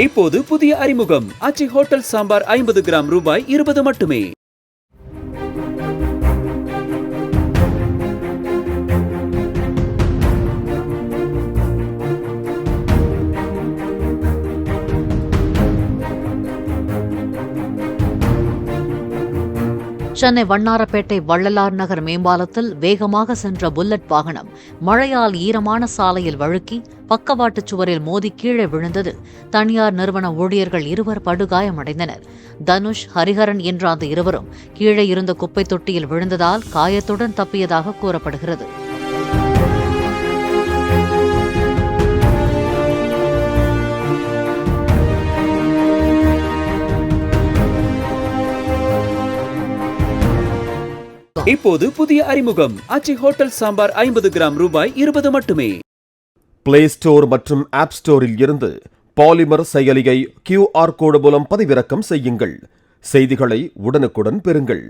இப்போது புதிய அறிமுகம் ஆச்சி ஹோட்டல் சாம்பார் 50 கிராம் ரூபாய் 20 மட்டுமே. சென்னை வண்ணாரப்பேட்டை வள்ளலார் நகர் மேம்பாலத்தில் வேகமாக சென்ற புல்லட் வாகனம் மழையால் ஈரமான சாலையில் வழுக்கி பக்கவாட்டுச் சுவரில் மோதி கீழே விழுந்தது. தனியார் நிறுவன ஊழியர்கள் 2 படுகாயமடைந்தனர். தனுஷ், ஹரிஹரன் என்ற அந்த இருவரும் கீழே இருந்த குப்பை தொட்டியில் விழுந்ததால் காயத்துடன் தப்பியதாக கூறப்படுகிறது. இப்போது புதிய அறிமுகம் ஆச்சி ஹோட்டல் சாம்பார் 50 கிராம் ரூபாய் 20 மட்டுமே. பிளே ஸ்டோர் மற்றும் ஆப் ஸ்டோரில் இருந்து பாலிமர் செயலியை QR கோடு மூலம் பதிவிறக்கம் செய்யுங்கள். செய்திகளை உடனுக்குடன் பெறுங்கள்.